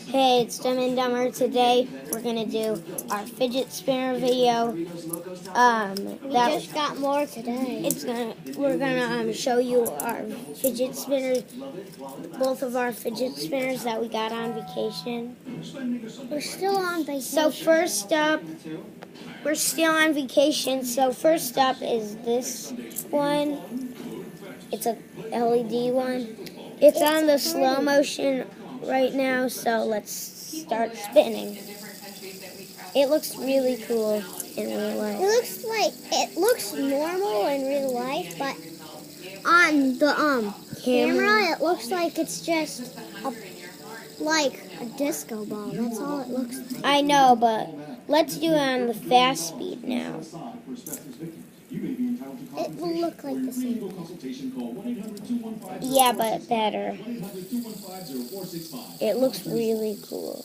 Hey, it's Dumb and Dumber. Today we're gonna do our fidget spinner video. We just got more today. We're gonna show you our fidget spinners, both of our fidget spinners that we got on vacation. We're still on vacation. So first up, we're still on vacation. So first up is this one. It's a LED one. It's on the slow motion right now, so let's start spinning. It looks really cool in real life. It looks normal in real life, but on the camera it looks like it's just like a disco ball. That's all it looks like. I know, but let's do it on the fast speed now. It will look like the same. Yeah, but better. It looks really cool.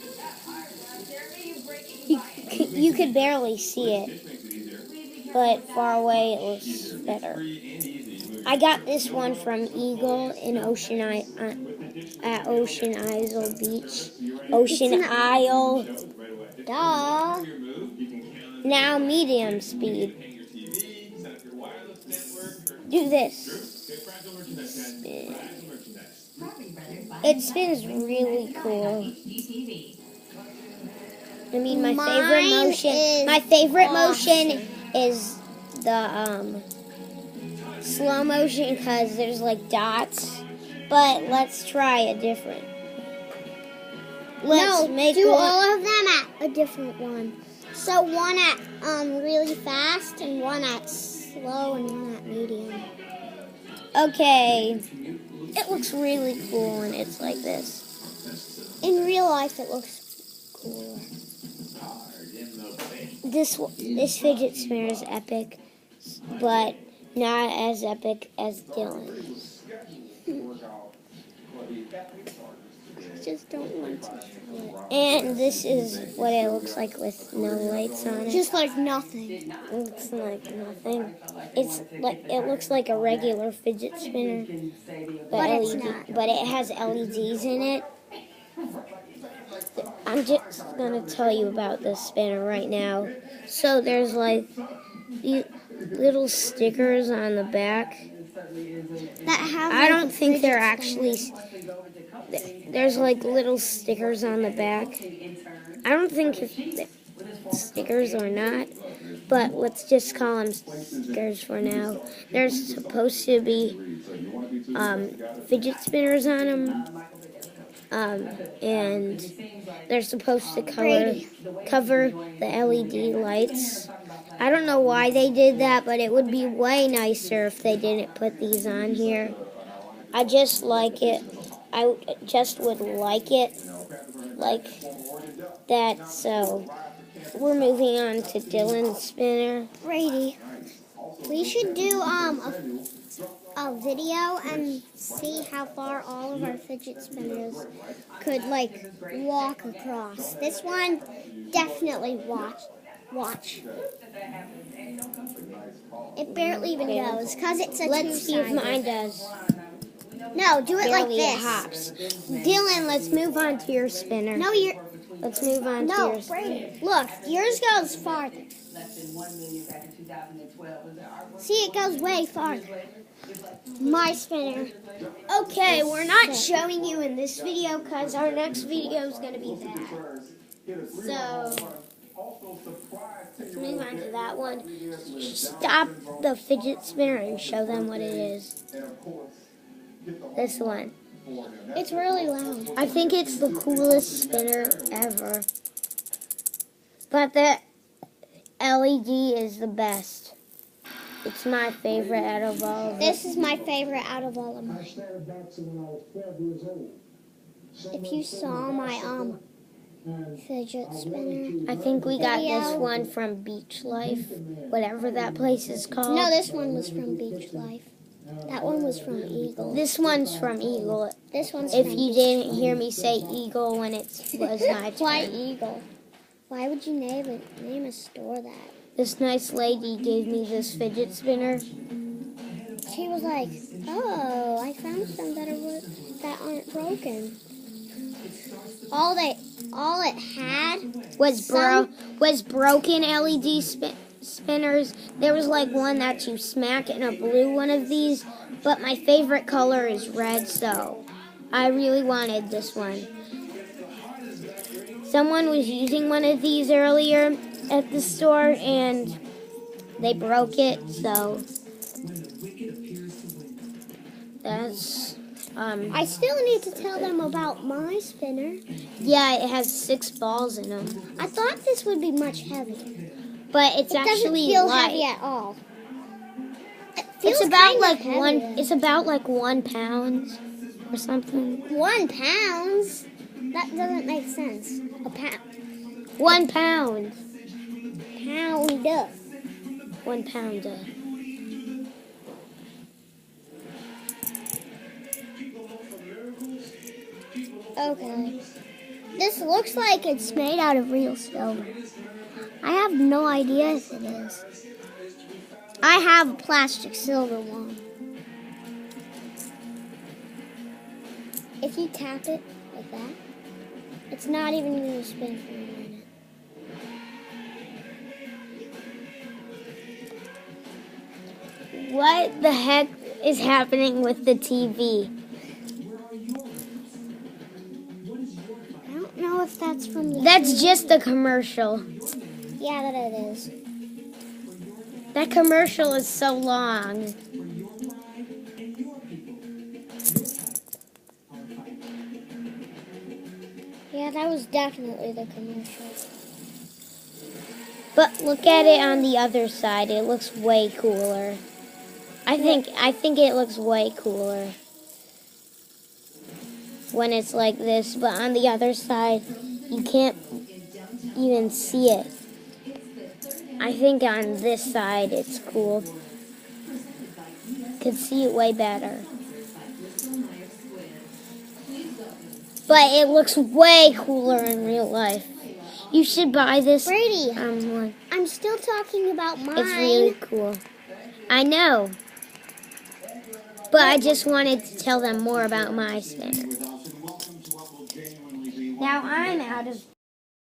You could barely see it, but far away it looks better. I got this one from Eagle in at Ocean Isle Beach. Ocean Isle. Duh. Now medium speed. Do this. Spin. It spins really cool. I mean, my favorite motion is the slow motion because there's like dots. But let's try a different. All of them at a different one. So one at really fast, and one at slow, and one at medium. Okay. It looks really cool when it's like this. In real life, it looks cooler. This fidget spinner is epic, but not as epic as Dylan's. Just don't want to show it. And this is what it looks like with no lights on it. Just like nothing. It looks like nothing. It looks like a regular fidget spinner, But it's not. But it has LEDs in it. I'm just gonna tell you about this spinner right now. So there's like these little stickers on the back. That have. I don't think they're actually. There's like little stickers on the back. I don't think if they're stickers or not, but let's just call them stickers for now. There's supposed to be fidget spinners on them, and they're supposed to cover the LED lights. I don't know why they did that, but it would be way nicer if they didn't put these on here. I just like it. I just would like it like that. So we're moving on to Dylan's spinner. Brady, we should do a video and see how far all of our fidget spinners could like walk across. This one definitely watch. It barely even goes because it's a Let's see if two-sided. mine does. No, do it like Barely this. it hops. Dylan, let's move on to your spinner. No, you're. Let's move on to No, your spinner. Brady. Look, yours goes farther. See, it goes way farther. My spinner. Okay, we're not showing you in this video because our next video is going to be that. So, let's move on to that one. Stop the fidget spinner and show them what it is. This one. It's really loud. I think it's the coolest spinner ever. But the LED is the best. It's my favorite out of all of them. This is my favorite out of all of mine. If you saw my fidget spinner. I think we got this one from Beach Life, whatever that place is called. No, this one was from Beach Life. That one was from Eagle. This one's from Eagle. This one's If from you didn't hear me say Eagle when it was my turn. Why Eagle? Why would you name a store that? This nice lady gave me this fidget spinner. She was like, "Oh, I found some that aren't broken." all it had was broken LED spinners. There was like one that you smack in a blue one of these, but my favorite color is red, so I really wanted this one. Someone was using one of these earlier at the store and they broke it, so that's I still need to tell them about my spinner. yeah, it has 6 balls in them. I thought this would be much heavier. But it's actually doesn't feel light. heavy at all. It feels It's about kind like of one. heavier. It's about like 1 pound or something. 1 pound? That doesn't make sense. A pound. 1 pound. Pound. 1 pound. Okay. This looks like it's made out of real silver. I have no idea if it is. I have a plastic silver one. If you tap it like that, it's not even going to spin for a minute. What the heck is happening with the TV? I don't know if that's from the... That's just a commercial. Yeah, that it is. That commercial is so long. Yeah, that was definitely the commercial. But look at it on the other side. It looks way cooler. I think it looks way cooler when it's like this, but on the other side you can't even see it. I think on this side it's cool. Could see it way better. But it looks way cooler in real life. You should buy this. Brady, One. I'm still talking about mine. It's really cool. I know. But I just wanted to tell them more about my spinner. Now I'm out of